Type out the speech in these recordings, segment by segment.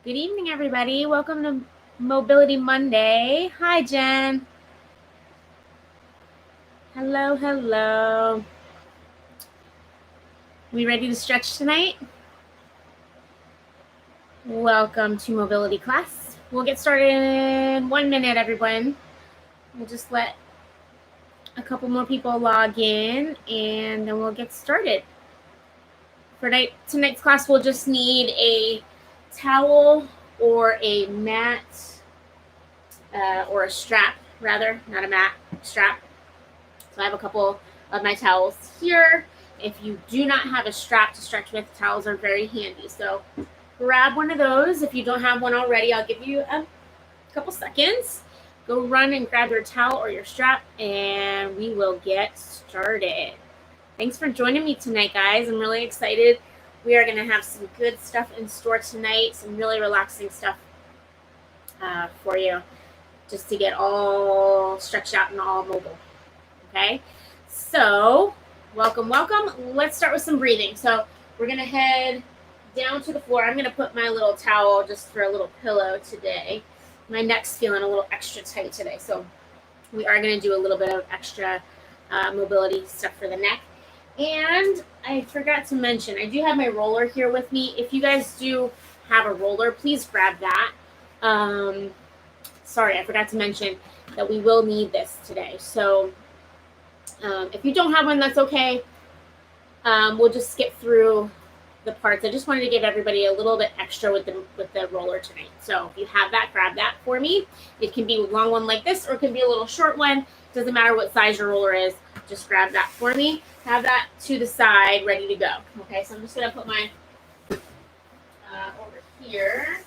Good evening, everybody. Welcome to Mobility Monday. Hi, Jen. Hello, hello. We ready to stretch tonight? Welcome to Mobility class. We'll get started in 1 minute, everyone. We'll just let a couple more people log in, and then we'll get started. For tonight's class, we'll just need a towel or a mat, or a strap, rather, not a mat, strap. So I have a couple of my towels here. If you do not have a strap to stretch with, towels are very handy. So grab one of those. If you don't have one already, I'll give you a couple seconds. Go run and grab your towel or your strap, and we will get started. Thanks for joining me tonight, guys. I'm really excited. We are going to have some good stuff in store tonight, some really relaxing stuff for you, just to get all stretched out and all mobile. Okay, so welcome. Let's start with some breathing. So we're going to head down to the floor. I'm going to put my little towel just for a little pillow today. My neck's feeling a little extra tight today, so we are going to do a little bit of extra mobility stuff for the neck. And I forgot to mention, I do have my roller here with me. If you guys do have a roller, please grab that. Sorry, I forgot to mention that we will need this today. So if you don't have one, that's okay. We'll just skip through the parts. I just wanted to give everybody a little bit extra with the roller tonight. So if you have that, grab that for me. It can be a long one like this, or it can be a little short one. Doesn't matter what size your roller is. Just grab that for me. Have that to the side, ready to go. Okay, so I'm just gonna put mine over here,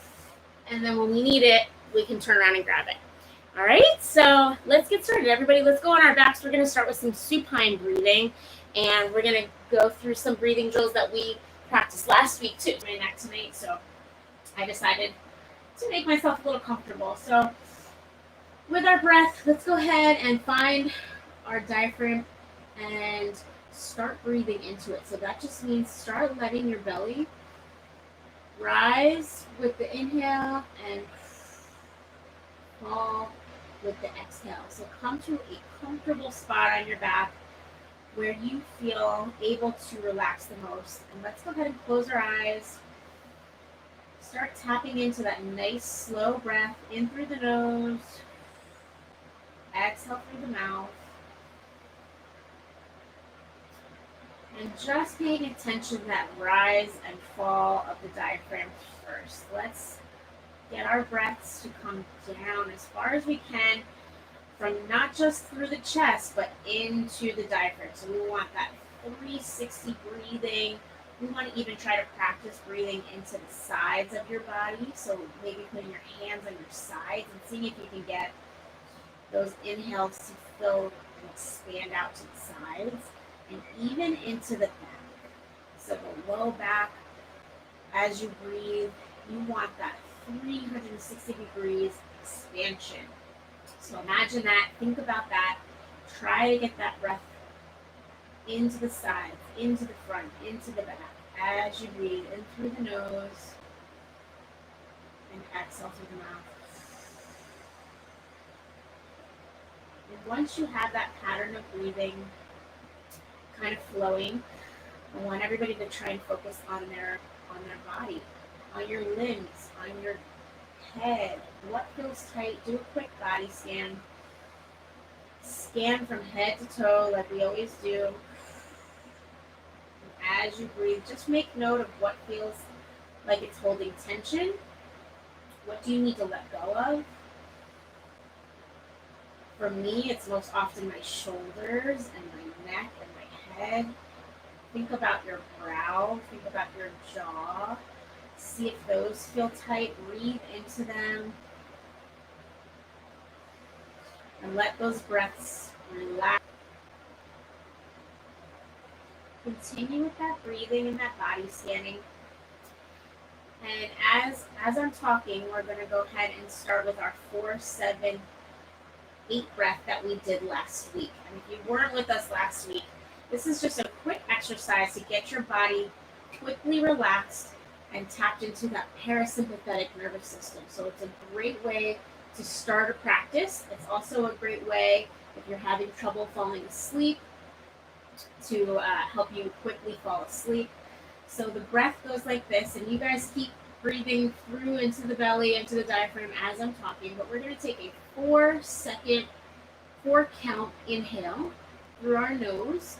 and then when we need it, we can turn around and grab it. All right, so let's get started, everybody. Let's go on our backs. We're gonna start with some supine breathing, and we're gonna go through some breathing drills that we practiced last week too. My neck tonight, so I decided to make myself a little comfortable. So with our breath, let's go ahead and find our diaphragm and start breathing into it. So that just means start letting your belly rise with the inhale and fall with the exhale. So come to a comfortable spot on your back where you feel able to relax the most. And let's go ahead and close our eyes. Start tapping into that nice slow breath in through the nose, exhale through the mouth. And just paying attention to that rise and fall of the diaphragm first. Let's get our breaths to come down as far as we can from not just through the chest, but into the diaphragm. So we want that 360 breathing. We want to even try to practice breathing into the sides of your body. So maybe putting your hands on your sides and seeing if you can get those inhales to fill and expand out to the sides and even into the back. So the low back, as you breathe, you want that 360 degrees expansion. So imagine that, think about that, try to get that breath into the sides, into the front, into the back, as you breathe in through the nose and exhale through the mouth. And once you have that pattern of breathing kind of flowing, I want everybody to try and focus on their body, on your limbs, on your head. What feels tight? Do a quick body scan. Scan from head to toe like we always do. And as you breathe, just make note of what feels like it's holding tension. What do you need to let go of? For me, it's most often my shoulders and my neck and my head. Think about your brow. Think about your jaw. See if those feel tight. Breathe into them. And let those breaths relax. Continue with that breathing and that body scanning. And as I'm talking, we're going to go ahead and start with our 4, 7, 8 breath that we did last week. And if you weren't with us last week, this is just a quick exercise to get your body quickly relaxed and tapped into that parasympathetic nervous system. So it's a great way to start a practice. It's also a great way if you're having trouble falling asleep to help you quickly fall asleep. So the breath goes like this, and you guys keep breathing through into the belly, into the diaphragm as I'm talking, but we're going to take a 4 count inhale through our nose,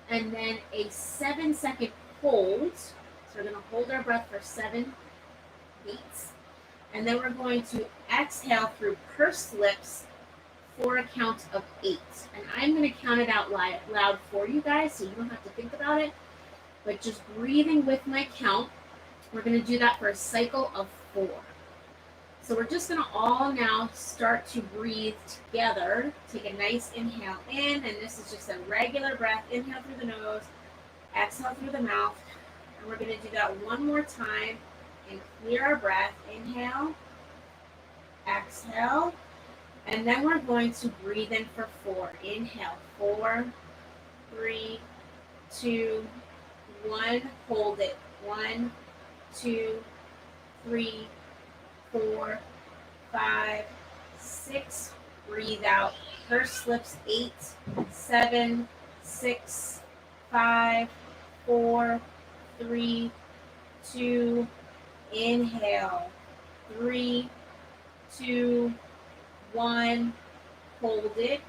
and then a 7-second hold. So we're going to hold our breath for 7 beats, and then we're going to exhale through pursed lips for a count of 8. And I'm going to count it out loud for you guys, so you don't have to think about it, but just breathing with my count. We're going to do that for a cycle of 4. So we're just going to all now start to breathe together. Take a nice inhale in, and this is just a regular breath. Inhale through the nose, exhale through the mouth. And we're going to do that one more time and clear our breath. Inhale, exhale, and then we're going to breathe in for 4. Inhale, 4, 3, 2, 1. Hold it. 1, 2, 3, 4, 5, 6. Breathe out. Pursed lips. 8, 7, 6, 5, 4, 3, 2. Inhale. 3, 2, 1. Hold it.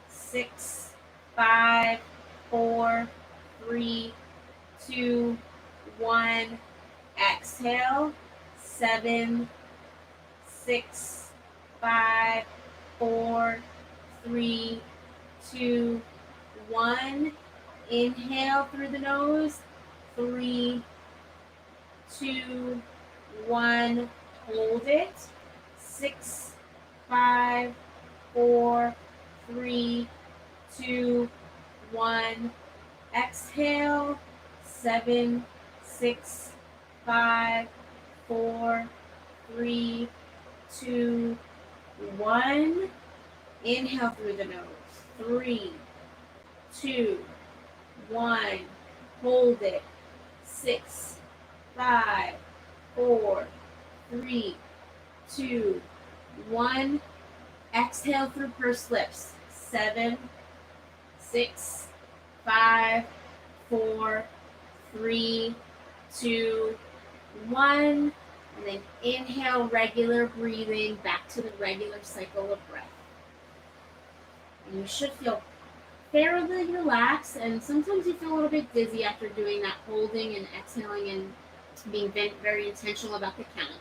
6, 5, 4, 3, 2, 1. Exhale. 7, 6, 5, 4, 3, 2, 1. Inhale through the nose. 3, 2, 1. Hold it. 6, 5, 4, 3, 2, 1. Exhale. 7, 6, 5, 4, 3, 2, 1. Inhale through the nose. 3, 2, 1. Hold it. 6, 5, 4, 3, 2, 1. Exhale through pursed lips. 7, 6, 5, 4, 3, 2, 1. And then inhale, regular breathing, back to the regular cycle of breath. And you should feel fairly relaxed, and sometimes you feel a little bit dizzy after doing that holding and exhaling and being very intentional about the count.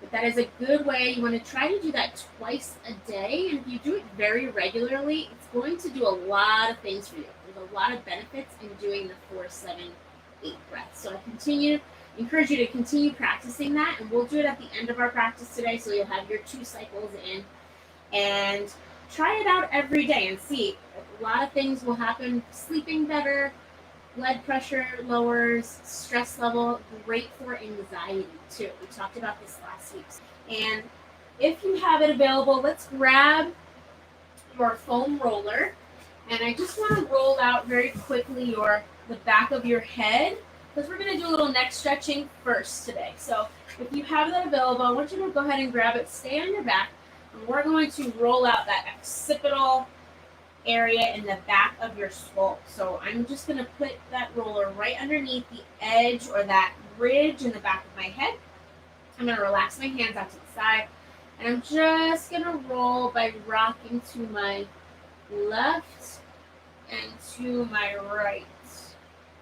But that is a good way. You want to try to do that twice a day, and if you do it very regularly, it's going to do a lot of things for you. There's a lot of benefits in doing the 4, 7, 8 breaths. So I encourage you to continue practicing that, and we'll do it at the end of our practice today, so you'll have your 2 cycles in, and try it out every day and see. A lot of things will happen. Sleeping better, blood pressure lowers, stress level, great for anxiety too. We talked about this last week. And if you have it available, let's grab your foam roller, and I just want to roll out very quickly the back of your head, because we're going to do a little neck stretching first today. So if you have that available, I want you to go ahead and grab it, stay on your back, and we're going to roll out that occipital area in the back of your skull. So I'm just going to put that roller right underneath the edge or that ridge in the back of my head. I'm going to relax my hands out to the side, and I'm just going to roll by rocking to my left and to my right.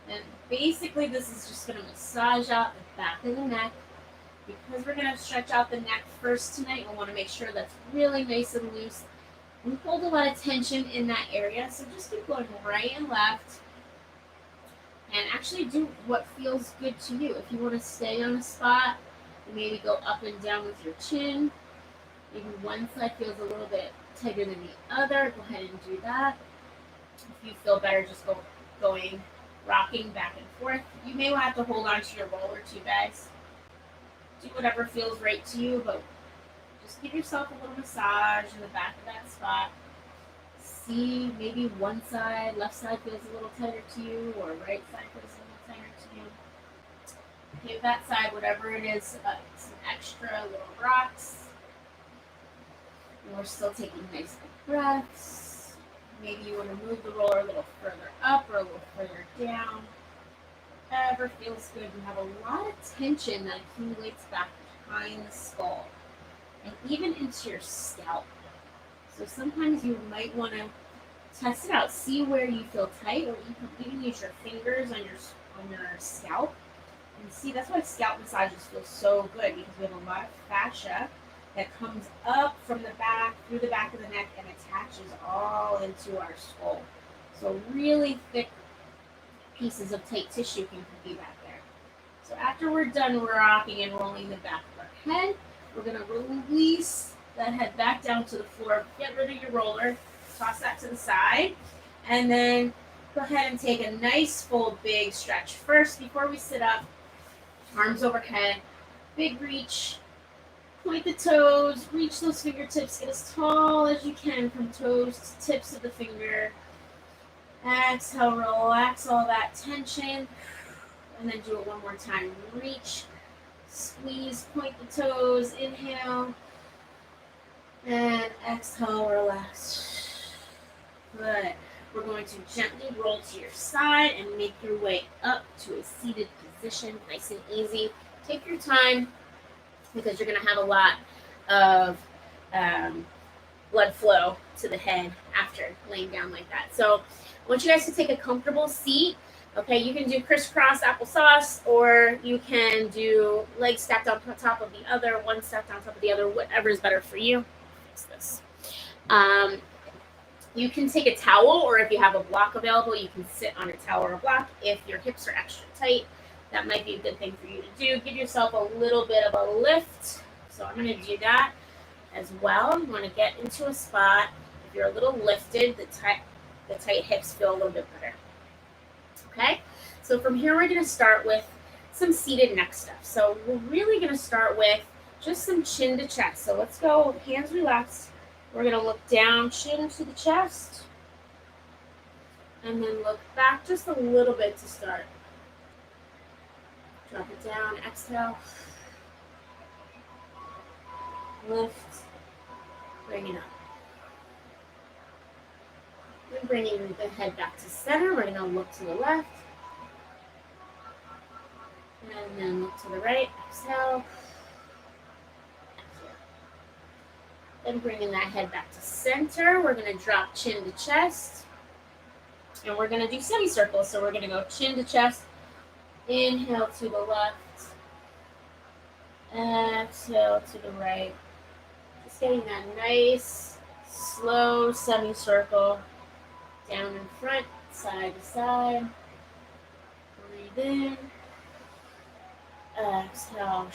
And basically this is just going to massage out the back of the neck. Because we're going to stretch out the neck first tonight, we want to make sure that's really nice and loose. We hold a lot of tension in that area, so just keep going right and left. And actually do what feels good to you. If you want to stay on a spot, maybe go up and down with your chin. Maybe one side feels a little bit tighter than the other. Go ahead and do that. If you feel better, just rocking back and forth. You may have to hold on to your roller too, guys. Do whatever feels right to you, but just give yourself a little massage in the back of that spot. See, maybe one side, left side feels a little tighter to you, or right side feels a little tighter to you. Give that side whatever it is, some extra little rocks. And we're still taking nice deep breaths. Maybe you want to move the roller a little further up or a little further down. Whatever feels good. You have a lot of tension that accumulates back behind the skull and even into your scalp. So sometimes you might want to test it out. See where you feel tight, or you can even use your fingers on your scalp. And see, that's why scalp massages feel so good, because we have a lot of fascia that comes up from the back, through the back of the neck, and attaches all into our skull. So really thick pieces of tight tissue can be back there. So after we're done rocking and rolling the back of our head, we're going to release that head back down to the floor. Get rid of your roller. Toss that to the side. And then go ahead and take a nice full big stretch. First, before we sit up, arms overhead, big reach. Point the toes, reach those fingertips, get as tall as you can from toes to tips of the finger. Exhale, relax all that tension. And then do it one more time. Reach, squeeze, point the toes, inhale. And exhale, relax. Good. We're going to gently roll to your side and make your way up to a seated position, nice and easy. Take your time, because you're going to have a lot of blood flow to the head after laying down like that. So I want you guys to take a comfortable seat. Okay, you can do crisscross applesauce, or you can do legs stacked on top of the other, one stacked on top of the other, whatever is better for you. Fix this. You can take a towel, or if you have a block available, you can sit on a towel or a block. If your hips are extra tight, that might be a good thing for you to do. Give yourself a little bit of a lift. So I'm going to do that as well. You want to get into a spot. If you're a little lifted, the tight hips feel a little bit better. Okay? So from here, we're going to start with some seated neck stuff. So we're really going to start with just some chin to chest. So let's go, hands relaxed. We're going to look down, chin to the chest. And then look back just a little bit to start. Drop it down, exhale. Lift. Bring it up. And bringing the head back to center. We're going to look to the left. And then look to the right. Exhale. Then bringing that head back to center. We're going to drop chin to chest. And we're going to do semicircles. So we're going to go chin to chest. Inhale to the left. Exhale to the right. Just getting that nice, slow semicircle. Down in front, side to side. Breathe in. Exhale.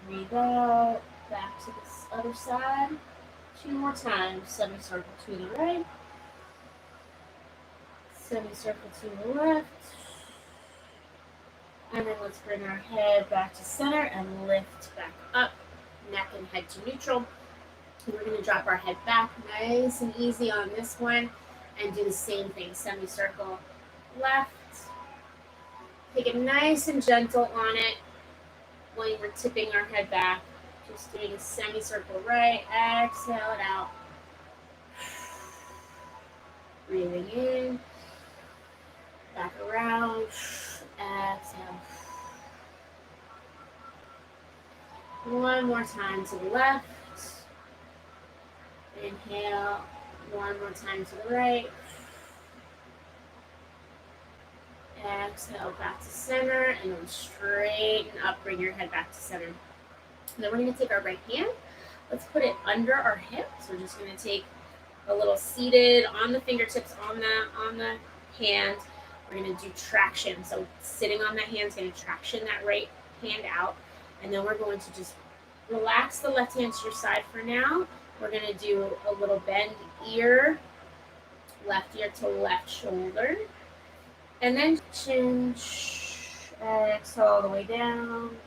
Breathe out. Back to this other side. 2 more times. Semicircle to the right. Semicircle to the left. And then let's bring our head back to center and lift back up. Neck and head to neutral. And we're going to drop our head back nice and easy on this one. And do the same thing. Semicircle left. Take it nice and gentle on it when we're tipping our head back. Just doing a semicircle right. Exhale it out. Breathing in. Back around. Exhale. One more time to the left. Inhale. One more time to the right. Exhale, back to center, and then straighten up, bring your head back to center. And then we're going to take our right hand. Let's put it under our hip. So we're just going to take a little seated on the fingertips on the hand. We're going to do traction. So sitting on that hand is going to traction that right hand out. And then we're going to just relax the left hand to your side for now. We're going to do a little bend ear, left ear to left shoulder. And then chin, exhale all the way down.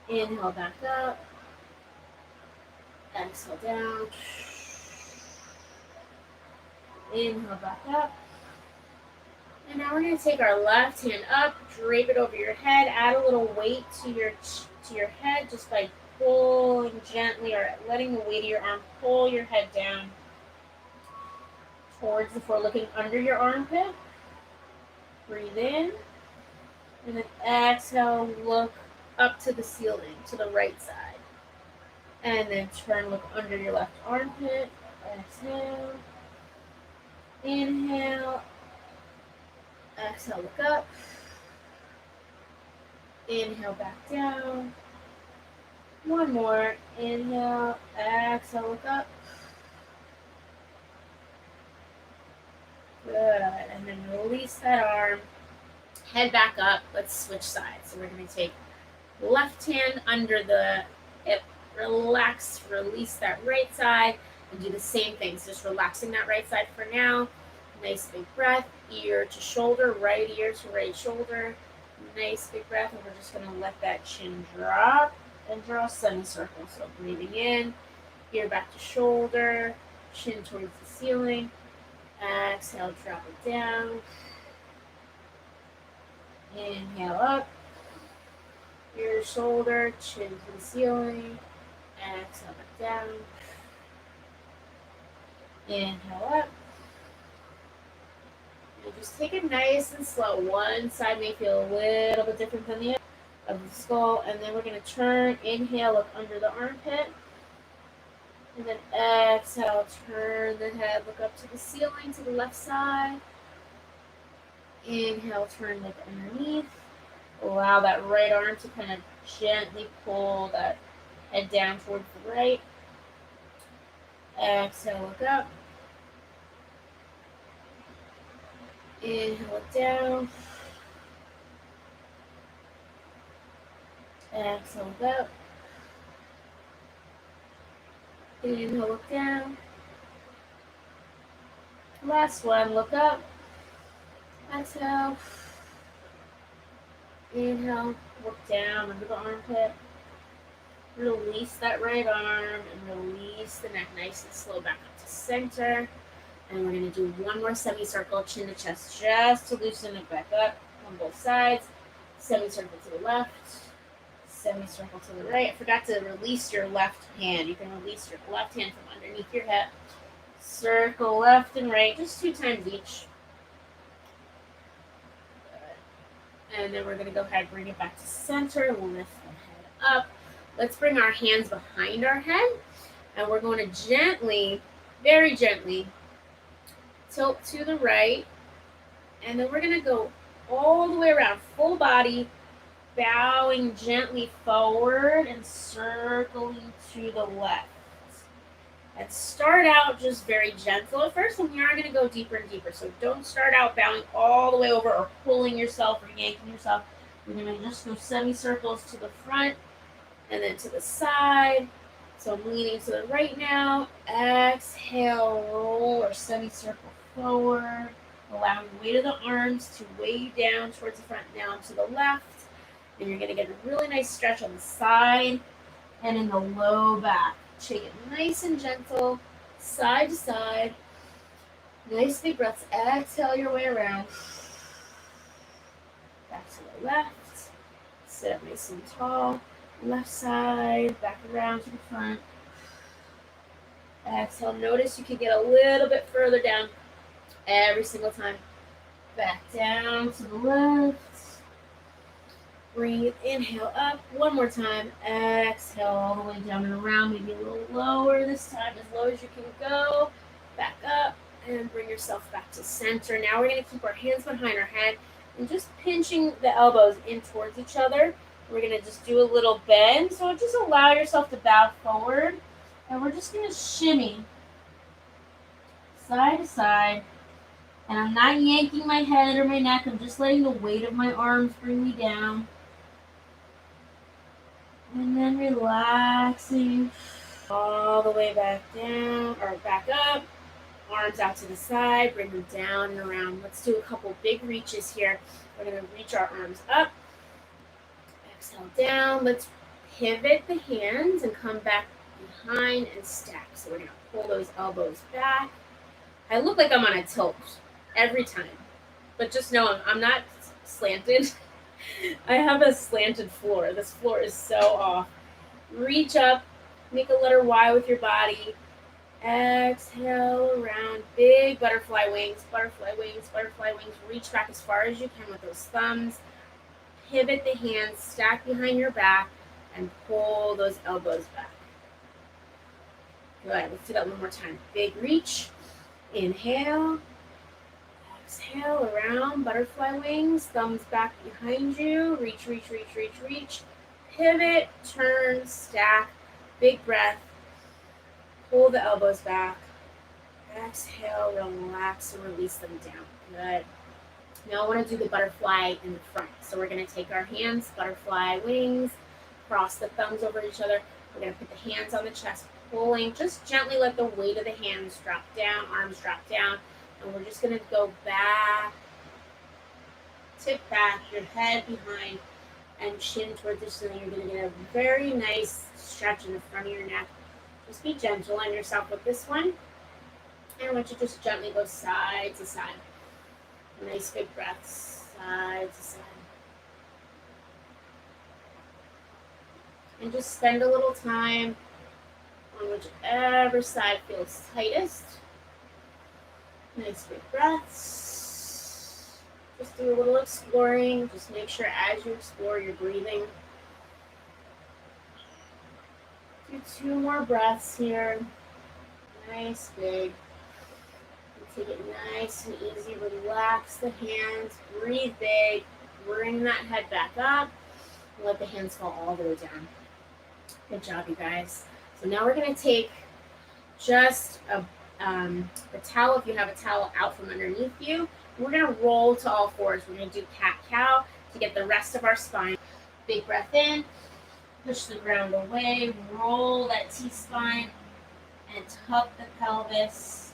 Inhale back up. Exhale down. Inhale back up. And now we're going to take our left hand up, drape it over your head, add a little weight to your head just by pulling gently or letting the weight of your arm pull your head down towards the floor, looking under your armpit. Breathe in, and then exhale, look up to the ceiling, to the right side. And then turn, look under your left armpit. Exhale. Inhale. Exhale, look up. Inhale, back down. One more. Inhale. Exhale, look up. Good. And then release that arm. Head back up. Let's switch sides. So we're going to take left hand under the hip. Relax. Release that right side. And do the same thing. So just relaxing that right side for now. Nice big breath. Ear to shoulder. Right ear to right shoulder. Nice big breath. And we're just going to let that chin drop. And draw a semicircle. So breathing in. Ear back to shoulder. Chin towards the ceiling. Exhale, drop it down. Inhale up. Ear to shoulder, chin to the ceiling. Exhale, back down. Inhale up. And just take it nice and slow. One side may feel a little bit different than the other of the skull. And then we're going to turn. Inhale, look under the armpit. And then exhale, turn the head, look up to the ceiling, to the left side. Inhale, turn, look underneath. Allow that right arm to kind of gently pull that head down towards the right. Exhale, look up. Inhale, look down. Exhale, look up. Inhale, look down. Last one, look up. Exhale. Inhale, look down under the armpit. Release that right arm and release the neck nice and slow back up to center. And we're going to do one more semicircle, chin to chest, just to loosen it back up on both sides. Semicircle to the left. Semicircle to the right. I forgot to release your left hand. You can release your left hand from underneath your hip. Circle left and right, just 2 times each. Good. And then we're going to go ahead and bring it back to center. We'll lift the head up. Let's bring our hands behind our head. And we're going to gently, very gently, tilt to the right. And then we're going to go all the way around, full body, bowing gently forward and circling to the left. And start out just very gentle at first, and we are going to go deeper and deeper. So don't start out bowing all the way over or pulling yourself or yanking yourself. We're going to just go semicircles to the front and then to the side. So I'm leaning to the right now. Exhale, roll or semicircle forward. Allowing the weight of the arms to weigh you down towards the front, now to the left. And you're going to get a really nice stretch on the side and in the low back. Take it nice and gentle, side to side. Nice big breaths. Exhale your way around. Back to the left. Sit up nice and tall. Left side, back around to the front. Exhale. Notice you can get a little bit further down every single time. Back down to the left. Breathe, inhale up, one more time, exhale all the way down and around, maybe a little lower this time, as low as you can go, back up, and bring yourself back to center. Now we're going to keep our hands behind our head, and just pinching the elbows in towards each other. We're going to just do a little bend, so just allow yourself to bow forward, and we're just going to shimmy side to side, and I'm not yanking my head or my neck, I'm just letting the weight of my arms bring me down. And then relaxing all the way back down, or back up. Arms out to the side, bring them down and around. Let's do a couple big reaches here. We're going to reach our arms up. Exhale down. Let's pivot the hands and come back behind and stack. So we're going to pull those elbows back. I look like I'm on a tilt every time. but just know I'm not slanted. I have a slanted floor. This floor is so off. Reach up, make a letter Y with your body. Exhale around, big butterfly wings, butterfly wings, butterfly wings. Reach back as far as you can with those thumbs. Pivot the hands, stack behind your back, and pull those elbows back. Good. Let's do that one more time. Big reach. Inhale. Exhale around, butterfly wings, thumbs back behind you. Reach, reach, reach, reach, reach. Pivot, turn, stack. Big breath. Pull the elbows back. Exhale, relax, and release them down. Good. Now I want to do the butterfly in the front. So we're going to take our hands, butterfly wings, cross the thumbs over each other. We're going to put the hands on the chest, pulling. Just gently let the weight of the hands drop down, arms drop down. And we're just going to go back, tip back, your head behind, and chin towards the ceiling. You're going to get a very nice stretch in the front of your neck. Just be gentle on yourself with this one. And I want you to just gently go side to side. Nice big breaths, side to side. And just spend a little time on whichever side feels tightest. Nice big breaths. Just do a little exploring. Just make sure as you explore, you're breathing. Do 2 more breaths here. Nice big. Take it nice and easy. Relax the hands. Breathe big. Bring that head back up. And let the hands fall all the way down. Good job, you guys. So now we're going to take just a towel, if you have a towel, out from underneath you. We're going to roll to all fours. We're going to do cat-cow to get the rest of our spine. Big breath in. Push the ground away. Roll that T-spine and tuck the pelvis.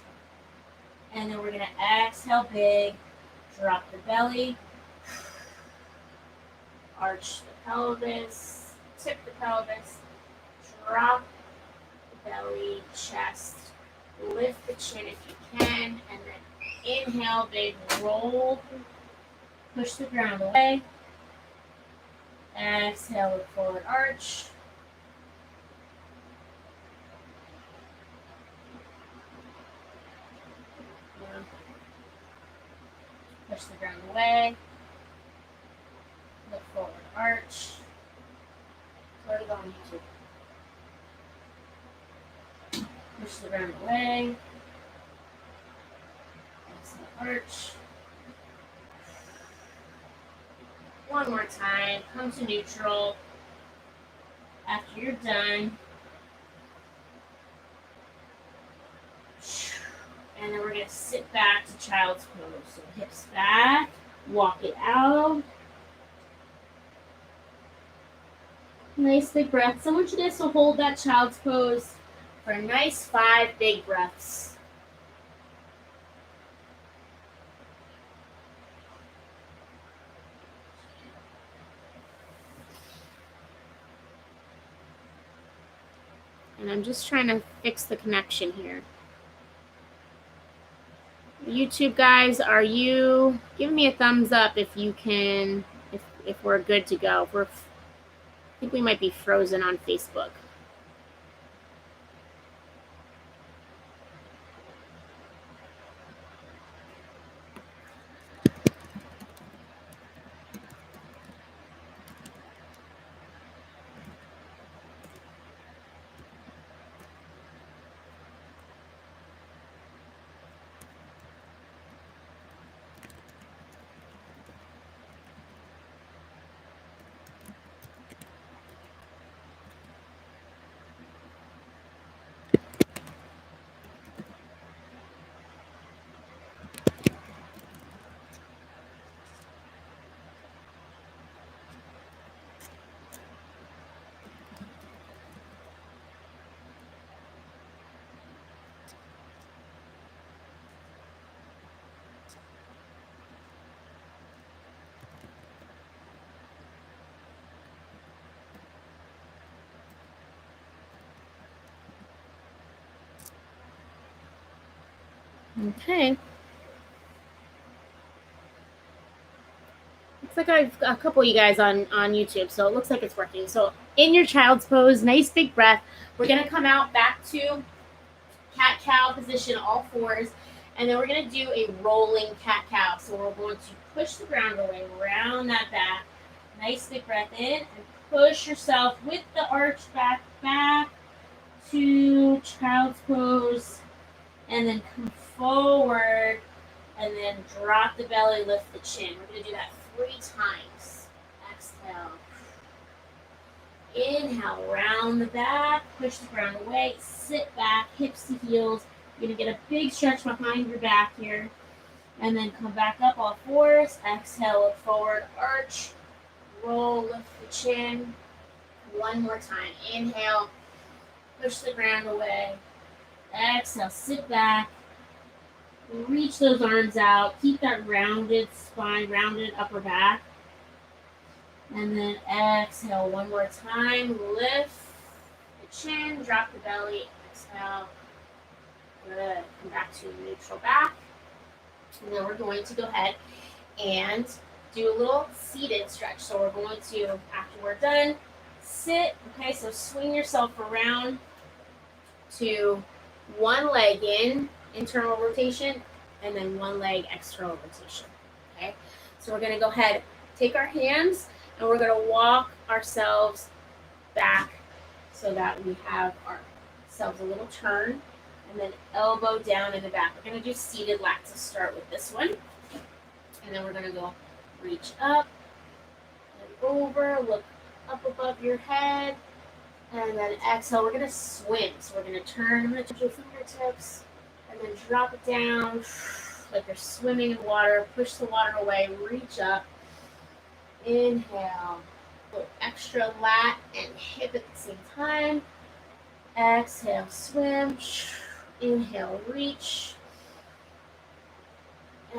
And then we're going to exhale big. Drop the belly. Arch the pelvis. Tip the pelvis. Drop the belly, chest. Lift the chin if you can, and then inhale, big roll. Push the ground away. Exhale, look forward, arch. Push the ground away. Look forward, arch. Where are we going, YouTube? Push the ground away. Exhale, arch. One more time. Come to neutral. After you're done. And then we're going to sit back to child's pose. So hips back. Walk it out. Nice big breaths. I want you guys to hold that child's pose for a nice 5 big breaths. And I'm just trying to fix the connection here. YouTube guys, are you giving me a thumbs up if you can, if we're good to go? I think we might be frozen on Facebook. Okay. looks like I've got a couple of you guys on YouTube, so it looks like it's working. So in your child's pose, nice big breath. We're gonna come out back to cat-cow position, all fours, and then we're gonna do a rolling cat-cow. So we're going to push the ground away, round that back. Nice big breath in, and push yourself with the arch back to child's pose, and then come forward, and then drop the belly, lift the chin. We're going to do that 3 times. Exhale. Inhale, round the back, push the ground away, sit back, hips to heels. You're going to get a big stretch behind your back here. And then come back up all fours. Exhale, look forward, arch, roll, lift the chin. One more time. Inhale, push the ground away. Exhale, sit back. Reach those arms out. Keep that rounded spine, rounded upper back. And then exhale one more time. Lift the chin, drop the belly. Exhale. Good. Come back to neutral back. And then we're going to go ahead and do a little seated stretch. So we're going to, after we're done, sit. Okay, so swing yourself around to one leg in, internal rotation, and then one leg external rotation. Okay, so we're going to go ahead, take our hands, and we're going to walk ourselves back so that we have ourselves a little turn, and then elbow down in the back. We're going to do seated lats to start with this one, and then we're going to go reach up and over, look up above your head, and then exhale. We're going to swim. So we're going to turn with your fingertips and then drop it down like you're swimming in water. Push the water away. Reach up. Inhale. A little extra lat and hip at the same time. Exhale. Swim. Inhale. Reach.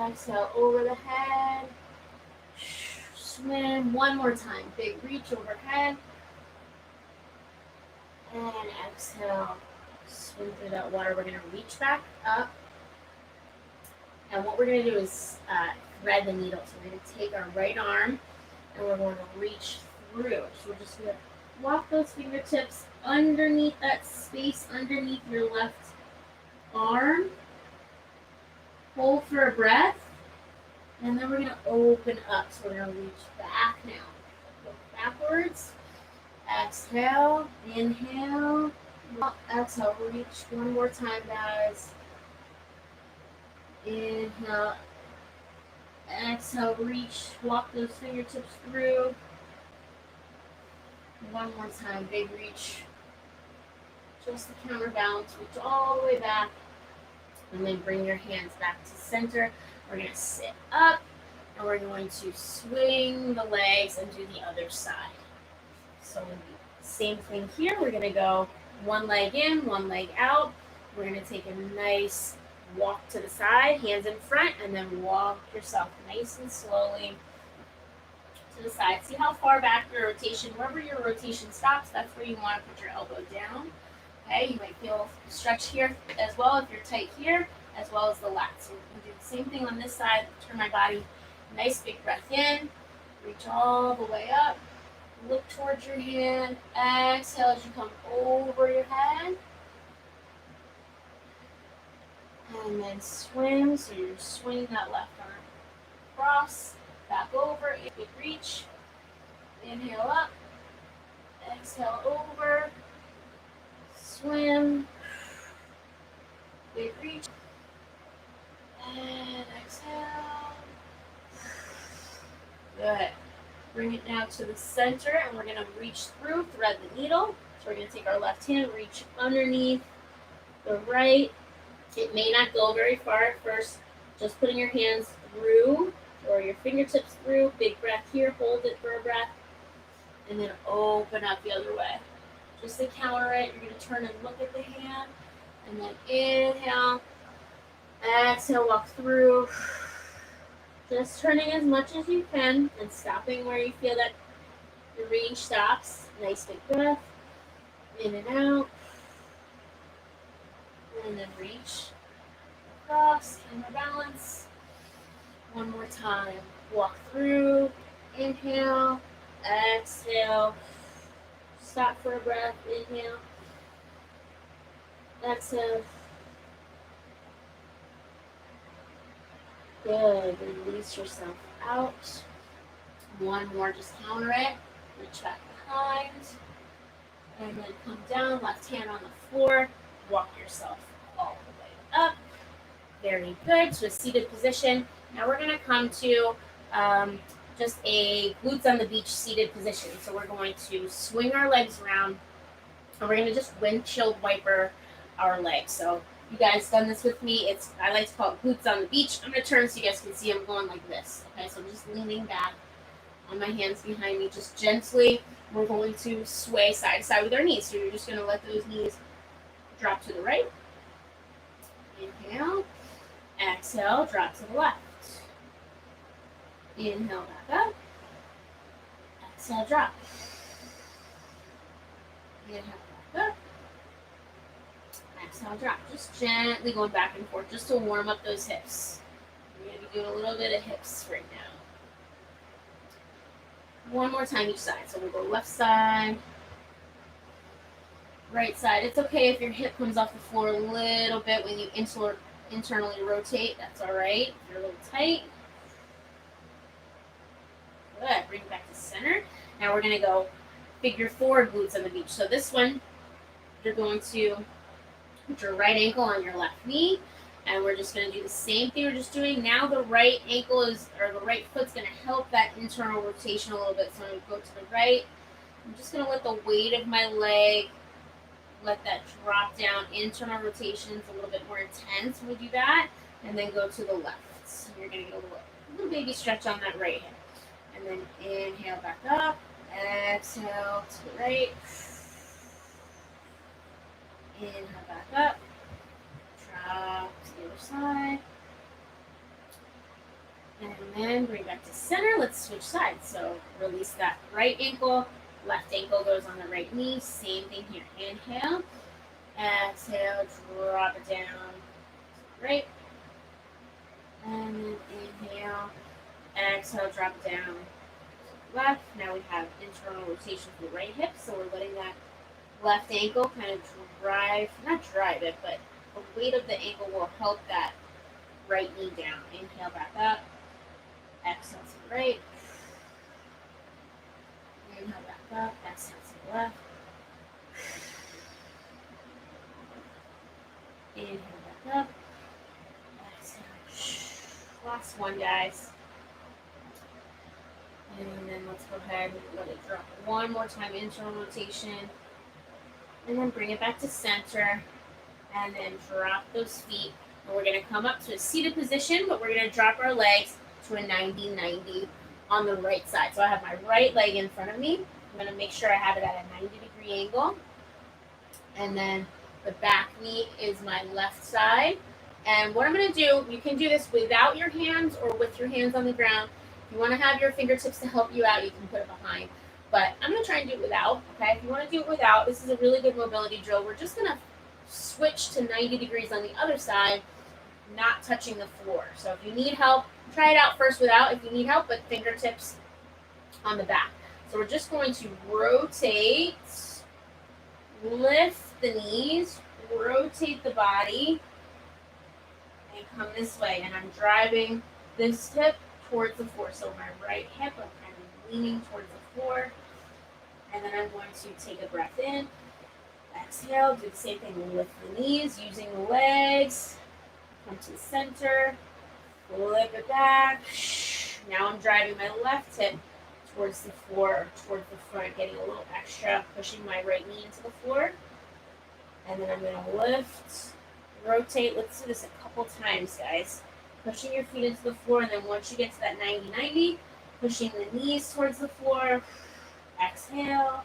Exhale. Over the head. Swim. One more time. Big reach overhead. And exhale, swim through that water. We're going to reach back up. And what we're going to do is thread the needle. So we're going to take our right arm and we're going to reach through. So we're just going to walk those fingertips underneath that space underneath your left arm. Hold for a breath. And then we're going to open up. So we're going to reach back now. Go backwards. Exhale, inhale, exhale, reach one more time, guys. Inhale, exhale, reach, walk those fingertips through. One more time, big reach. Just the counterbalance, reach all the way back. And then bring your hands back to center. We're going to sit up, and we're going to swing the legs and do the other side. So same thing here. We're going to go one leg in, one leg out. We're going to take a nice walk to the side, hands in front, and then walk yourself nice and slowly to the side. See how far back your rotation, wherever your rotation stops, that's where you want to put your elbow down. Okay, you might feel a stretch here as well if you're tight here, as well as the lats. So we're going to do the same thing on this side. Turn my body, nice big breath in, reach all the way up. Look towards your hand. Exhale as you come over your head. And then swim. So you're swinging that left arm across, back over. Big reach. Inhale up. Exhale over. Swim. Big reach. And exhale. Good. Bring it now to the center, and we're going to reach through, thread the needle. So we're going to take our left hand, reach underneath the right. It may not go very far at first. Just putting your hands through, or your fingertips through. Big breath here. Hold it for a breath. And then open up the other way. Just to counter it, you're going to turn and look at the hand. And then inhale. Exhale, walk through. Just turning as much as you can and stopping where you feel that the range stops. Nice big breath. In and out. And then reach across, counterbalance. One more time. Walk through. Inhale, exhale. Stop for a breath. Inhale, exhale. Good. Release yourself out. One more, just counter it. Reach back behind. And then come down, left hand on the floor. Walk yourself all the way up. Very good. To a seated position. Now we're going to come to just a glutes on the beach seated position. So we're going to swing our legs around, and we're going to just windshield wiper our legs. So you guys done this with me. I like to call it glutes on the beach. I'm going to turn so you guys can see I'm going like this. Okay, so I'm just leaning back on my hands behind me, just gently. We're going to sway side to side with our knees. So you're just going to let those knees drop to the right. Inhale. Exhale, drop to the left. Inhale, back up. Exhale, drop. Inhale, back up. Exhale, drop. Just gently going back and forth just to warm up those hips. We're going to be doing a little bit of hips right now. One more time each side. So we'll go left side, right side. It's okay if your hip comes off the floor a little bit when you internally rotate. That's all right. If you're a little tight. Good. Bring it back to center. Now we're going to go figure four glutes on the beach. So this one, you're going to put your right ankle on your left knee. And we're just going to do the same thing we're just doing. Now the right ankle the right foot's going to help that internal rotation a little bit. So I'm going to go to the right. I'm just going to let the weight of my leg, let that drop down. Internal rotations a little bit more intense when we do that. And then go to the left. So you're going to get a little baby stretch on that right hip. And then inhale back up. Exhale to the right. Inhale back up. Drop to the other side. And then bring back to center. Let's switch sides. So release that right ankle. Left ankle goes on the right knee. Same thing here. Inhale. Exhale. Drop it down. Right. And then inhale. Exhale. Drop it down. Left. Now we have internal rotation for the right hip. So we're letting that left ankle kind of not drive it, but the weight of the ankle will help that right knee down. Inhale back up. Exhale to the right. Inhale back up. Exhale to the left. Inhale back up. Exhale. Last one, guys. And then let's go ahead and let it drop one more time. Internal rotation. And then bring it back to center. And then drop those feet. And we're going to come up to a seated position, but we're going to drop our legs to a 90-90 on the right side. So I have my right leg in front of me. I'm going to make sure I have it at a 90-degree angle. And then the back knee is my left side. And what I'm going to do, you can do this without your hands or with your hands on the ground. If you want to have your fingertips to help you out, you can put it behind. But I'm going to try and do it without, okay? If you want to do it without, this is a really good mobility drill. We're just going to switch to 90 degrees on the other side, not touching the floor. So if you need help, try it out first without. If you need help, but fingertips on the back. So we're just going to rotate, lift the knees, rotate the body, and come this way. And I'm driving this hip towards the floor. So my right hip, I'm kind of leaning towards the floor. And then I'm going to take a breath in. Exhale, do the same thing. Lift the knees using the legs. Come to the center. Flip it back. Now I'm driving my left hip towards the floor, towards the front, getting a little extra, pushing my right knee into the floor. And then I'm going to lift, rotate. Let's do this a couple times, guys. Pushing your feet into the floor, and then once you get to that 90-90, pushing the knees towards the floor. Exhale.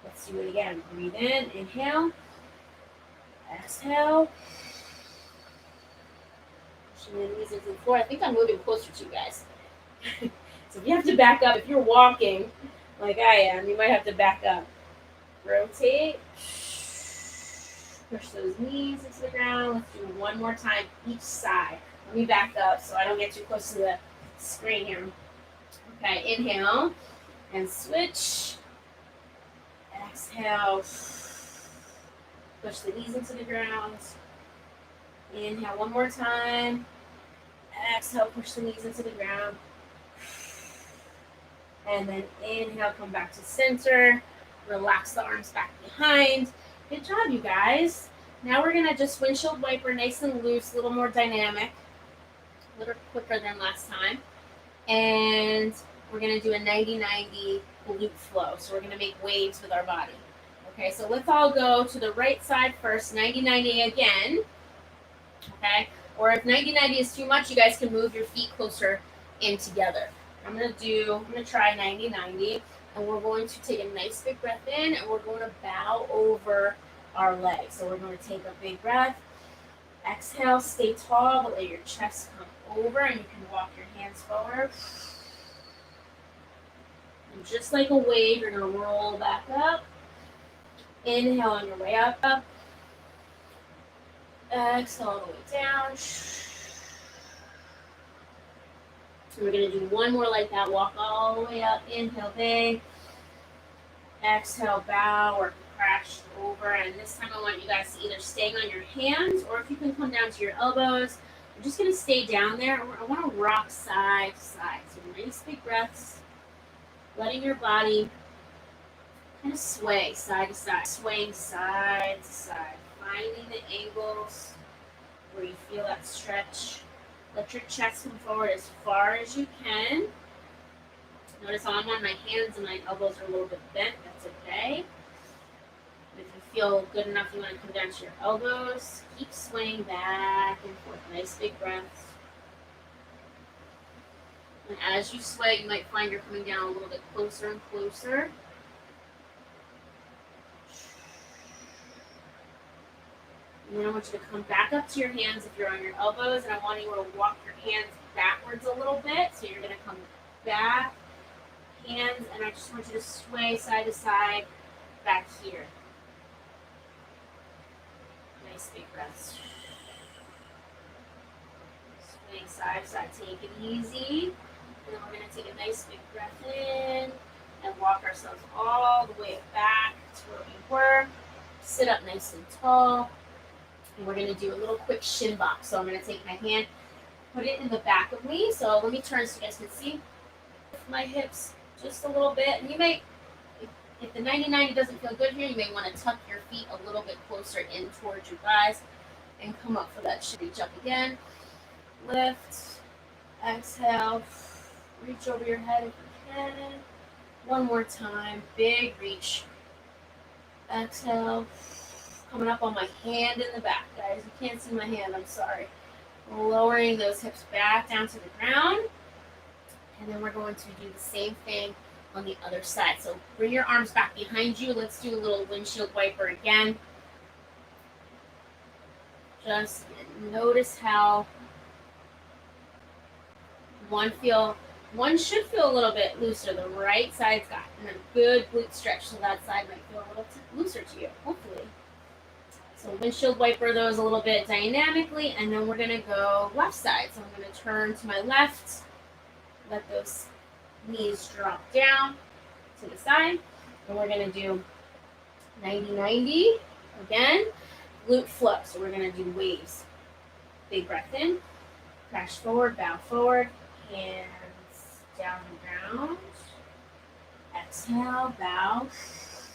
Let's do it again. Breathe in. Inhale. Exhale. Pushing the knees into the floor. I think I'm moving closer to you guys. So if you have to back up, if you're walking like I am, you might have to back up. Rotate. Push those knees into the ground. Let's do one more time each side. Let me back up so I don't get too close to the screen here. Okay, inhale and switch. Exhale. Push the knees into the ground. Inhale one more time. Exhale, push the knees into the ground. And then inhale, come back to center. Relax the arms back behind. Good job, you guys. Now we're gonna just windshield wiper nice and loose, a little more dynamic, a little quicker than last time. And we're gonna do a 90-90 glute flow. So we're gonna make waves with our body. Okay, so let's all go to the right side first, 90-90 again. Okay, or if 90-90 is too much, you guys can move your feet closer in together. I'm gonna try 90-90, and we're going to take a nice big breath in, and we're going to bow over our legs. So we're going to take a big breath, exhale, stay tall, but let your chest come over, and you can walk your hands forward. And just like a wave, you're gonna roll back up. Inhale on your way up. Exhale all the way down. So we're going to do one more like that. Walk all the way up. Inhale, big. Exhale, bow or crash over. And this time I want you guys to either stay on your hands, or if you can come down to your elbows. I'm just going to stay down there. I want to rock side to side. So nice big breaths. Letting your body kind of sway side to side. Swaying side to side. Finding the angles where you feel that stretch. Let your chest come forward as far as you can. Notice how I'm on my hands and my elbows are a little bit bent. That's okay. If you feel good enough, you want to come down to your elbows. Keep swaying back and forth. Nice big breaths. And as you sway, you might find you're coming down a little bit closer and closer. And then I want you to come back up to your hands if you're on your elbows, and I want you to walk your hands backwards a little bit. So you're going to come back, hands, and I just want you to sway side to side back here. Nice big breaths. Swaying side to side. Take it easy. And then we're going to take a nice big breath in and walk ourselves all the way back to where we were. Sit up nice and tall. And we're going to do a little quick shin box. So I'm going to take my hand, put it in the back of me. So let me turn so you guys can see my hips just a little bit. And you may, if the 90-90 doesn't feel good here, you may want to tuck your feet a little bit closer in towards your thighs and come up for that shin. Reach up again. Lift. Exhale. Reach over your head if you can. One more time. Big reach. Exhale. Coming up on my hand in the back, guys. You can't see my hand, I'm sorry. Lowering those hips back down to the ground. And then we're going to do the same thing on the other side. So bring your arms back behind you. Let's do a little windshield wiper again. Just notice how one should feel a little bit looser. The right side's got a good glute stretch, so that side might feel a little looser to you, hopefully. So windshield wiper those a little bit dynamically, and then we're going to go left side. So I'm going to turn to my left, let those knees drop down to the side, and we're going to do 90-90 again, glute flow. So we're going to do waves. Big breath in, crash forward, bow forward, hands down and ground. Exhale, bow,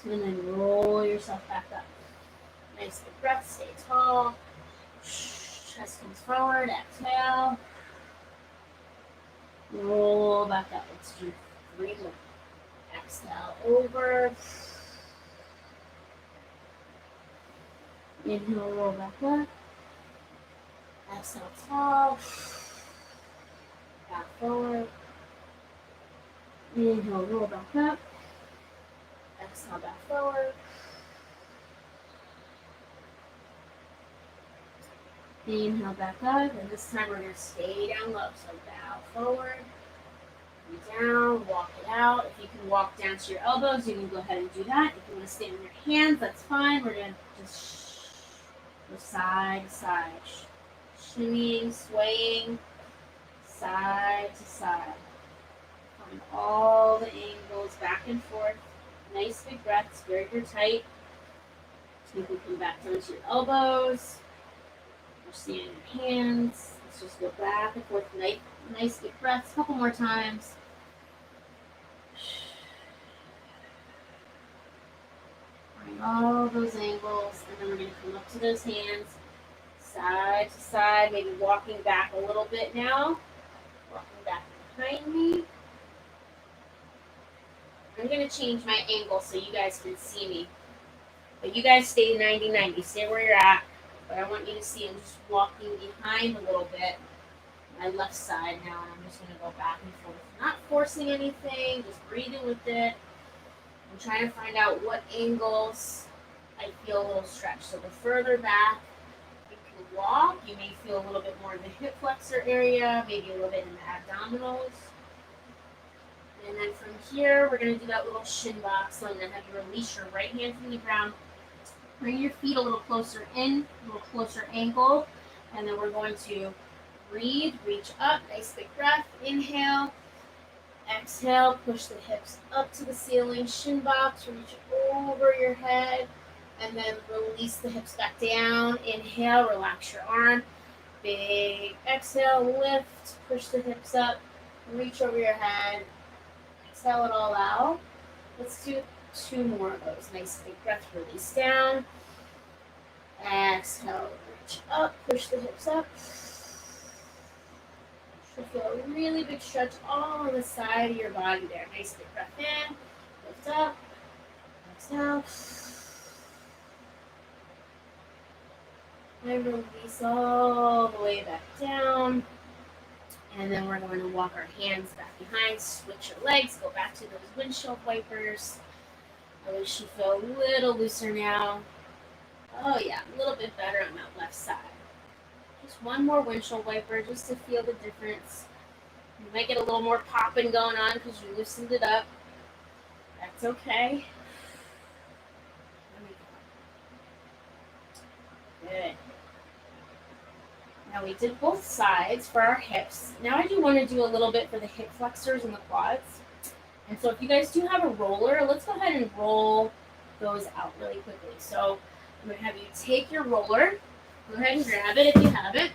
and then roll yourself back up. Nice big breath, stay tall. Chest comes forward, exhale. Roll back up. Let's do 3 more. Exhale over. Inhale, roll back up. Exhale, tall. Back forward. Inhale, roll back up. Exhale, back forward. Inhale back up, and this time we're going to stay down low. So bow forward, down, walk it out. If you can walk down to your elbows, you can go ahead and do that. If you want to stay on your hands, that's fine. We're going to just go side to side, shimmying, swaying, side to side. And all the angles back and forth. Nice big breaths, very, very tight. So you can come back down to your elbows. Or stand your hands. Let's just go back and forth. Nice big breaths. A couple more times. Find all those angles. And then we're going to come up to those hands. Side to side. Maybe walking back a little bit now. Walking back behind me. I'm going to change my angle so you guys can see me. But you guys stay 90-90. Stay where you're at. But I want you to see I'm just walking behind a little bit. My left side now. And I'm just going to go back and forth. Not forcing anything. Just breathing with it. I'm trying to find out what angles I feel a little stretch. So the further back you can walk, you may feel a little bit more in the hip flexor area. Maybe a little bit in the abdominals. And then from here, we're going to do that little shin box. So I'm going to have you release your right hand from the ground. Bring your feet a little closer in, a little closer ankle. And then we're going to breathe, reach up, nice big breath. Inhale, exhale, push the hips up to the ceiling. Shin box, reach over your head. And then release the hips back down. Inhale, relax your arm. Big exhale, lift, push the hips up, reach over your head. Exhale it all out. Let's do 2 more of those. Nice big breath, release down. Exhale, reach up, push the hips up. Should feel a really big stretch all on the side of your body there. Nice big breath in, lift up, exhale. And release all the way back down. And then we're going to walk our hands back behind, switch your legs, go back to those windshield wipers. I wish you feel a little looser now. Oh yeah, a little bit better on that left side. Just one more windshield wiper just to feel the difference. You might get a little more popping going on because you loosened it up. That's okay. Good. Now we did both sides for our hips. Now I do want to do a little bit for the hip flexors and the quads. And so if you guys do have a roller, let's go ahead and roll those out really quickly. So I'm going to have you take your roller. Go ahead and grab it if you have it.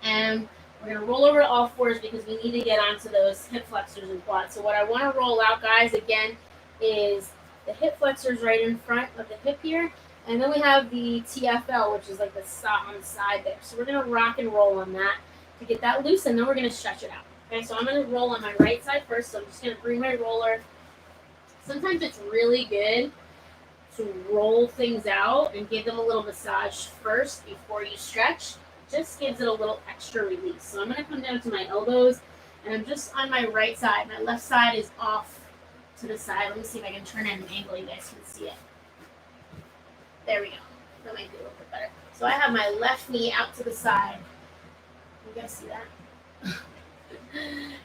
And we're going to roll over to all fours because we need to get onto those hip flexors and quads. So what I want to roll out, guys, again, is the hip flexors right in front of the hip here. And then we have the TFL, which is like the on the side there. So we're going to rock and roll on that to get that loose, and then we're going to stretch it out. Okay, so I'm going to roll on my right side first. So I'm just going to bring my roller. Sometimes it's really good to roll things out and give them a little massage first before you stretch. Just gives it a little extra release. So I'm going to come down to my elbows, and I'm just on my right side. My left side is off to the side. Let me see if I can turn at an angle you guys can see it. There we go. That might be a little bit better. So I have my left knee out to the side. You guys see that?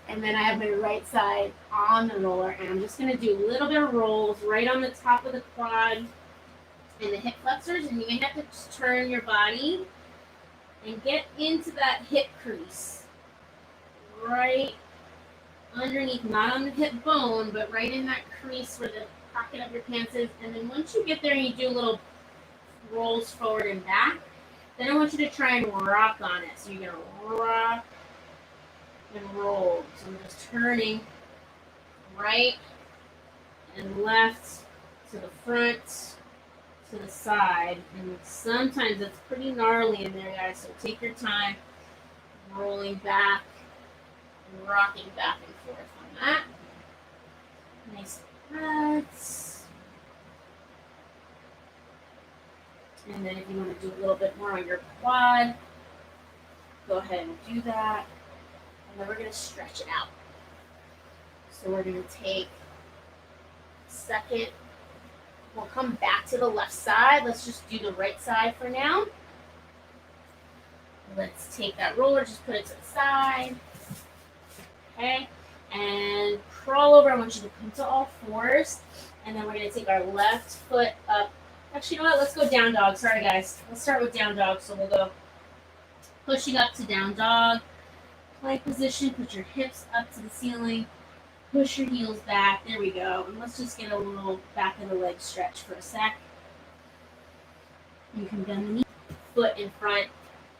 And then I have my right side on the roller. And I'm just going to do a little bit of rolls right on the top of the quad and the hip flexors. And you may have to just turn your body and get into that hip crease. Right underneath, not on the hip bone, but right in that crease where the pocket of your pants is. And then once you get there and you do a little rolls forward and back, then I want you to try and rock on it. So you're going to rock and roll. So I'm just turning right and left to the front, to the side. And sometimes it's pretty gnarly in there, guys. So take your time rolling back and rocking back and forth on that. Nice breaths. And then if you want to do a little bit more on your quad, go ahead and do that. And then we're going to stretch it out. So we're going to take a second. We'll come back to the left side. Let's just do the right side for now. Let's take that roller, just put it to the side. Okay. And crawl over. I want you to come to all fours. And then we're going to take our left foot up. Actually, you know what? Let's go down dog. Sorry, guys. Let's start with down dog. So we'll go pushing up to down dog. Plank position. Put your hips up to the ceiling. Push your heels back. There we go. And let's just get a little back of the leg stretch for a sec. You can bend the knee, foot in front,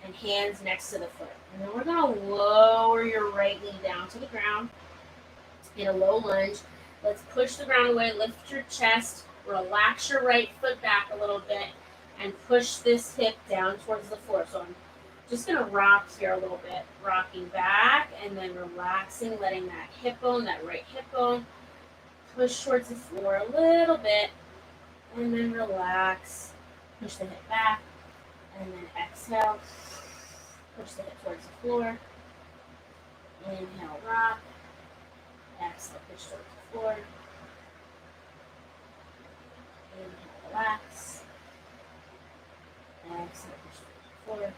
and hands next to the foot. And then we're going to lower your right knee down to the ground in a low lunge. Let's push the ground away, lift your chest, relax your right foot back a little bit, and push this hip down towards the floor. So I'm just going to rock here a little bit, rocking back and then relaxing, letting that hip bone, that right hip bone, push towards the floor a little bit, and then relax, push the hip back, and then exhale, push the hip towards the floor, inhale, rock, exhale, push towards the floor, inhale, relax, exhale, push towards the floor.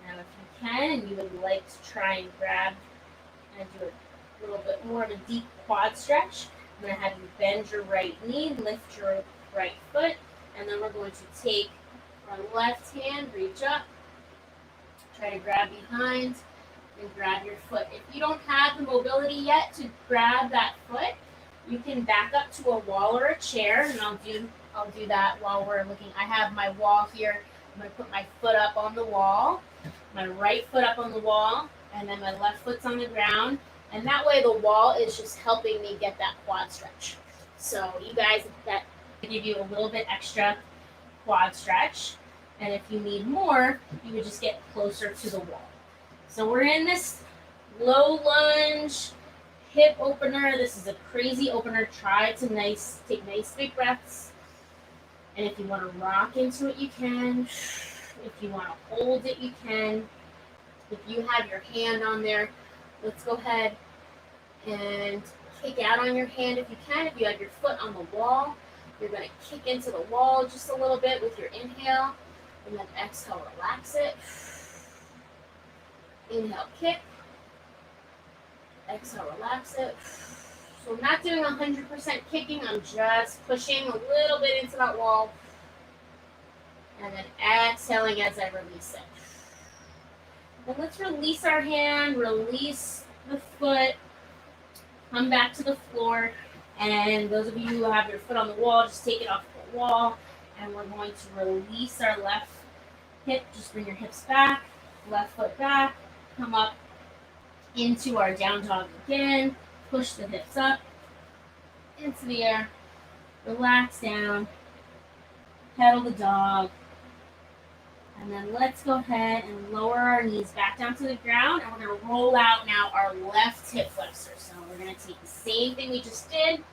Now, if you can, and you would like to try and grab and do a little bit more of a deep quad stretch, I'm going to have you bend your right knee, lift your right foot, and then we're going to take our left hand, reach up, try to grab behind, and grab your foot. If you don't have the mobility yet to grab that foot, you can back up to a wall or a chair, and I'll do that while we're looking. I have my wall here. I'm going to put my foot up on the wall, my right foot up on the wall, and then my left foot's on the ground. And that way the wall is just helping me get that quad stretch. So you guys, that give you a little bit extra quad stretch. And if you need more, you would just get closer to the wall. So we're in this low lunge hip opener. This is a crazy opener. Try to take nice big breaths. And if you want to rock into it, you can. If you want to hold it, you can. If you have your hand on there, let's go ahead and kick out on your hand if you can. If you have your foot on the wall, you're going to kick into the wall just a little bit with your inhale. And then exhale, relax it. Inhale, kick. Exhale, relax it. So I'm not doing 100% kicking. I'm just pushing a little bit into that wall. And then exhaling as I release it. Then let's release our hand, release the foot, come back to the floor. And those of you who have your foot on the wall, just take it off the wall. And we're going to release our left hip. Just bring your hips back, left foot back, come up into our down dog again. Push the hips up into the air. Relax down. Pedal the dog. And then let's go ahead and lower our knees back down to the ground. And we're going to roll out now our left hip flexor. So we're going to take the same thing we just did.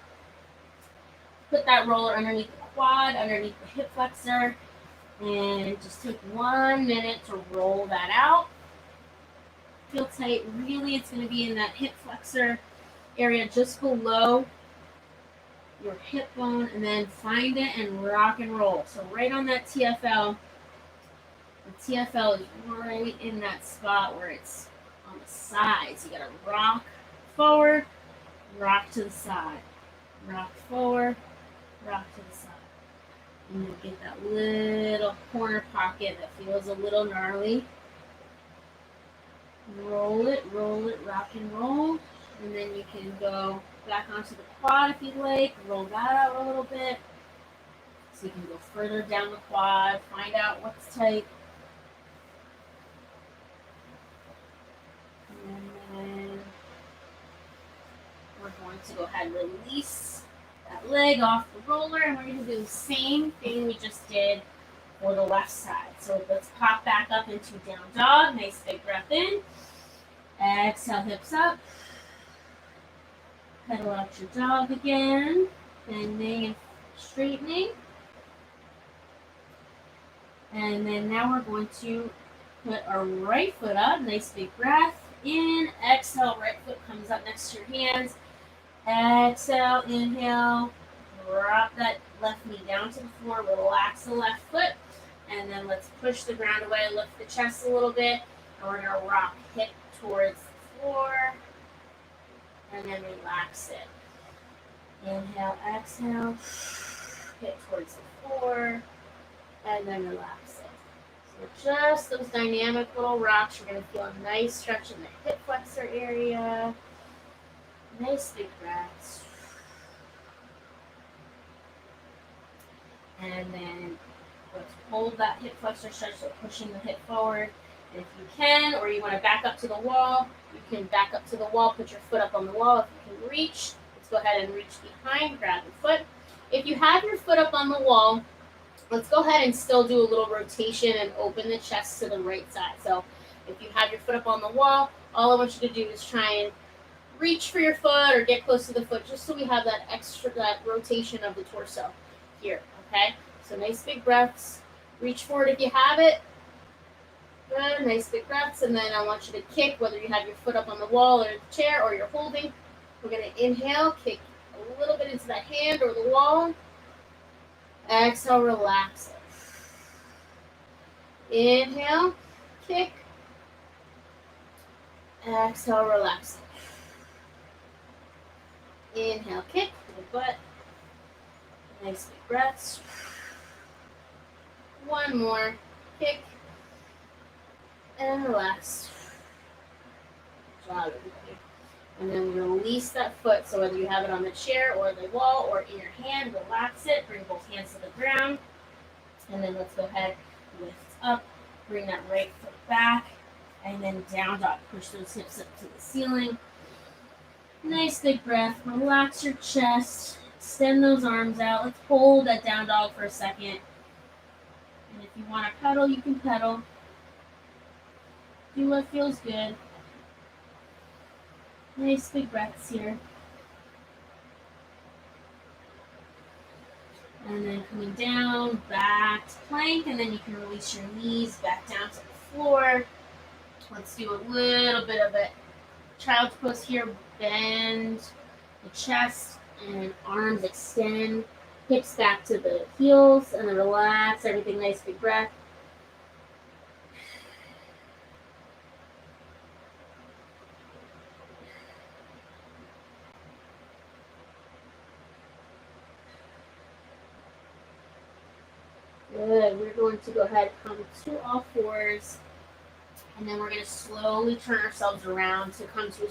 Put that roller underneath the quad, underneath the hip flexor. And just take 1 minute to roll that out. Feel tight. Really, it's going to be in that hip flexor area just below your hip bone. And then find it and rock and roll. So right on that TFL. The TFL is right in that spot where it's on the sides. You got to rock forward, rock to the side. Rock forward, rock to the side. And you get that little corner pocket that feels a little gnarly. Roll it, rock and roll. And then you can go back onto the quad if you'd like. Roll that out a little bit. So you can go further down the quad, find out what's tight. And then we're going to go ahead and release that leg off the roller, and we're going to do the same thing we just did for the left side. So let's pop back up into down dog. Nice big breath in. Exhale, hips up. Pedal out your dog again. Bending and straightening. And then now we're going to put our right foot up. Nice big breath in. Exhale, right foot comes up next to your hands. Exhale, inhale. Drop that left knee down to the floor. Relax the left foot. And then let's push the ground away. Lift the chest a little bit. And we're going to rock hip towards the floor. And then relax it. Inhale, exhale. Hip towards the floor. And then relax it. So For just those dynamic little rocks, you're going to feel a nice stretch in the hip flexor area. Nice big breaths. And then let's hold that hip flexor stretch, so pushing the hip forward. And if you can, or you want to back up to the wall, you can back up to the wall, put your foot up on the wall if you can reach. Let's go ahead and reach behind, grab your foot. If you have your foot up on the wall, let's go ahead and still do a little rotation and open the chest to the right side. So if you have your foot up on the wall, all I want you to do is try and reach for your foot or get close to the foot, just so we have that that rotation of the torso here, okay? So nice big breaths. Reach forward if you have it. Good, nice big breaths. And then I want you to kick, whether you have your foot up on the wall or the chair or you're holding. We're going to inhale, kick a little bit into that hand or the wall. Exhale, relax it. Inhale, kick. Exhale, relax it. Inhale, kick to the butt. Nice big breaths. One more, kick. And relax. Good job, everybody. And then release that foot. So whether you have it on the chair or the wall or in your hand, relax it. Bring both hands to the ground. And then let's go ahead, lift up. Bring that right foot back. And then down dog. Push those hips up to the ceiling. Nice big breath. Relax your chest. Extend those arms out. Let's hold that down dog for a second. And if you want to pedal, you can pedal. Do what feels good. Nice big breaths here. And then coming down, back to plank, and then you can release your knees back down to the floor. Let's do a little bit of a child's pose here. Bend the chest and arms extend. Hips back to the heels, and then relax everything. Nice big breath. Good. We're going to go ahead and come to all fours, and then we're going to slowly turn ourselves around to come to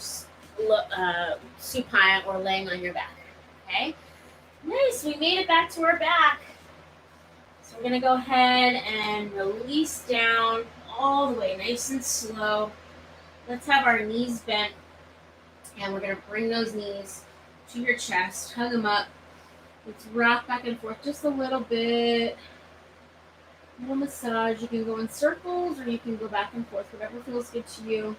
supine or laying on your back. Okay? Nice. We made it back to our back. So we're going to go ahead and release down all the way, nice and slow. Let's have our knees bent, and we're going to bring those knees to your chest, hug them up. Let's rock back and forth just a little bit. A little massage. You can go in circles or you can go back and forth, whatever feels good to you.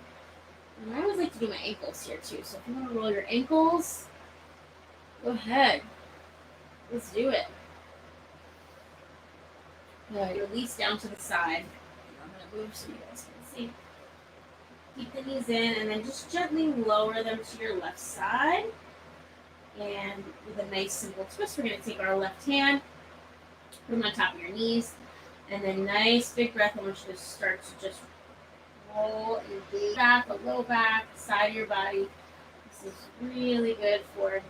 And I always like to do my ankles here too. So if you want to roll your ankles, go ahead. Let's do it. Good. Release down to the side. I'm going to move so you guys can see. Keep the knees in and then just gently lower them to your left side. And with a nice simple twist, we're going to take our left hand, put them on top of your knees. And then nice big breath. I want you to start to just roll and gaze back, a low back, side of your body. This is really good for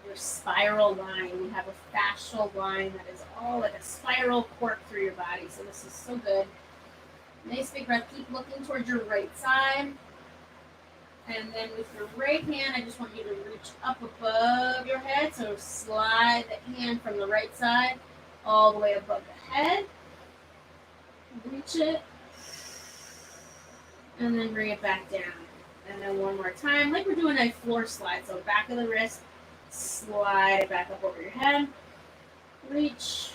your spiral line. We have a fascial line that is all like a spiral cork through your body. So this is so good. Nice big breath. Keep looking towards your right side. And then with your right hand, I just want you to reach up above your head. So slide the hand from the right side all the way above the head. Reach it. And then bring it back down. And then one more time, like we're doing a floor slide. So back of the wrist, slide it back up over your head. Reach.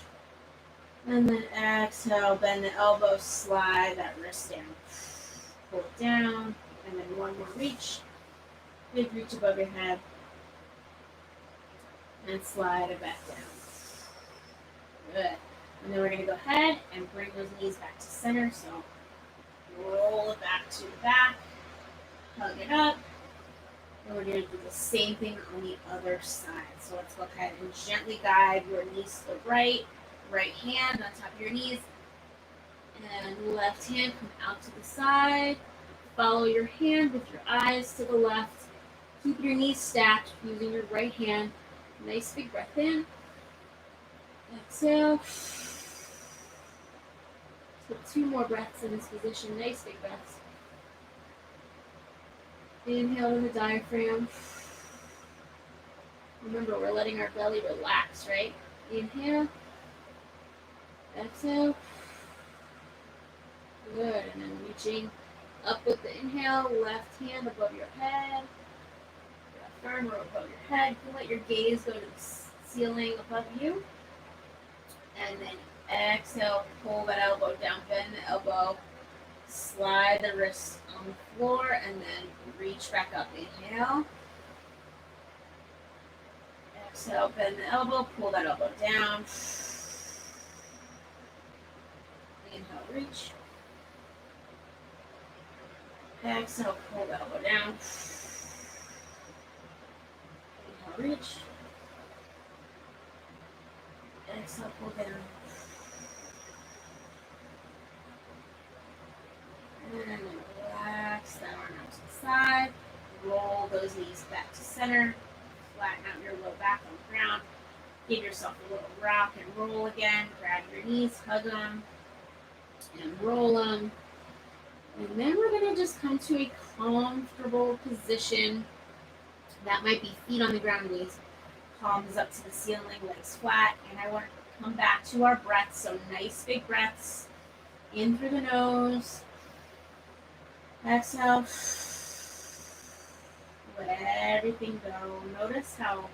And then exhale, bend the elbow, slide that wrist down. Pull it down. And then one more reach. Big reach above your head. And slide it back down. Good. And then we're going to go ahead and bring those knees back to center. So roll it back to the back. Hug it up. And we're going to do the same thing on the other side. So let's go ahead and gently guide your knees to the right. Right hand on top of your knees. And left hand come out to the side. Follow your hand with your eyes to the left. Keep your knees stacked using your right hand. Nice big breath in. Exhale. So 2 more breaths in this position. Nice big breaths. Inhale to the diaphragm. Remember, we're letting our belly relax, right? Inhale. Exhale. Good. And then reaching up with the inhale. Left hand above your head. Left arm above your head. You can let your gaze go to the ceiling above you. And then exhale. Pull that elbow down. Bend the elbow. Slide the wrist on the floor. And then reach back up. Inhale. Exhale, bend the elbow, pull that elbow down. Inhale, reach. Exhale, pull the elbow down. Inhale, reach. Exhale, pull down. And then relax that arm out to the side. Roll those knees back to center. Flatten out your low back on the ground. Give yourself a little rock and roll again. Grab your knees, hug them, and roll them. And then we're going to just come to a comfortable position. That might be feet on the ground, knees, palms up to the ceiling, legs flat. And I want to come back to our breaths. So nice big breaths. In through the nose. Exhale. Let everything go. Notice how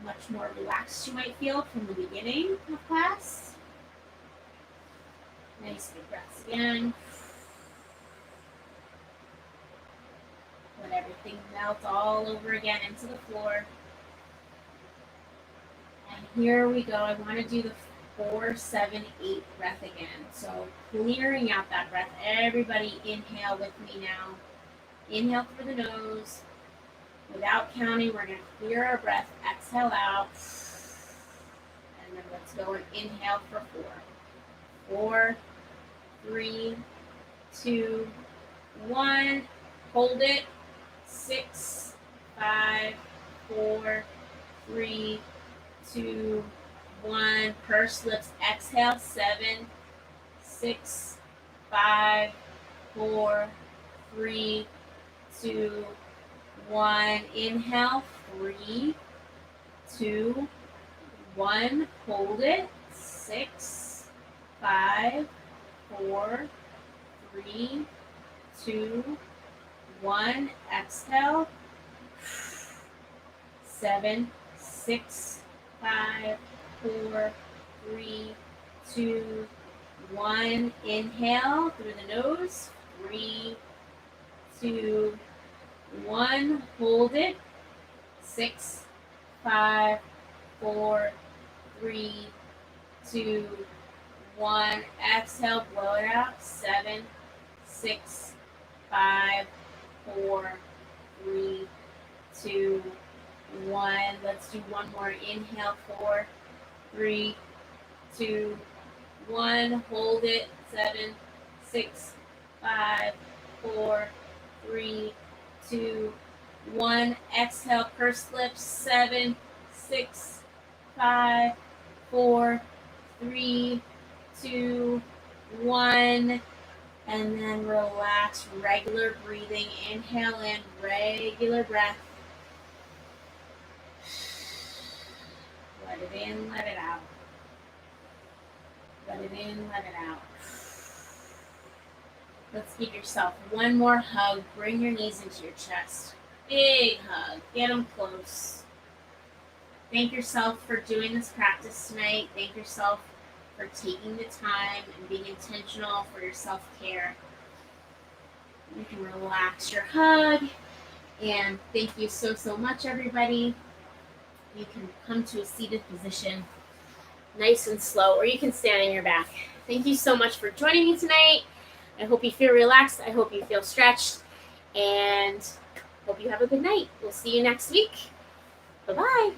much more relaxed you might feel from the beginning of class. Nice big breaths again. Let everything melt all over again into the floor. And here we go. I want to do the 4-7-8 breath again. So clearing out that breath. Everybody inhale with me now. Inhale through the nose. Without counting, we're going to clear our breath. Exhale out. And then let's go and inhale for 4. 4, 3, 2, 1. Hold it. 6, 5, 4, 3, 2, 1. Pursed lips. Exhale. 7, 6, 5, 4, 3, 2, 1. Inhale. 3, 2, 1. Hold it. 6, 5, 4, 3, 2, 1. Exhale. 7, 6, 5, 4, 3, 2, 1. Inhale through the nose. 3, 2, 1. Hold it. 6, 5, 4, 3, 2, 1. Exhale. Blow it out. 7, 6, 5, 4, 3, 2, 1. Let's do one more. Inhale. 4, 3, 2, 1. Hold it. 7, 6, 5, 4, 3, 2, 1. Exhale. Pursed lips. 7, 6, 5, 4, 3, 2, 1. And then relax. Regular breathing. Inhale in. Regular breath. Let it in. Let it out. Let it in. Let it out. Let's give yourself one more hug. Bring your knees into your chest. Big hug. Get them close. Thank yourself for doing this practice tonight. Thank yourself for taking the time and being intentional for your self-care. You can relax your hug. And thank you so, so much, everybody. You can come to a seated position, nice and slow, or you can stand on your back. Thank you so much for joining me tonight. I hope you feel relaxed. I hope you feel stretched. And hope you have a good night. We'll see you next week. Bye-bye.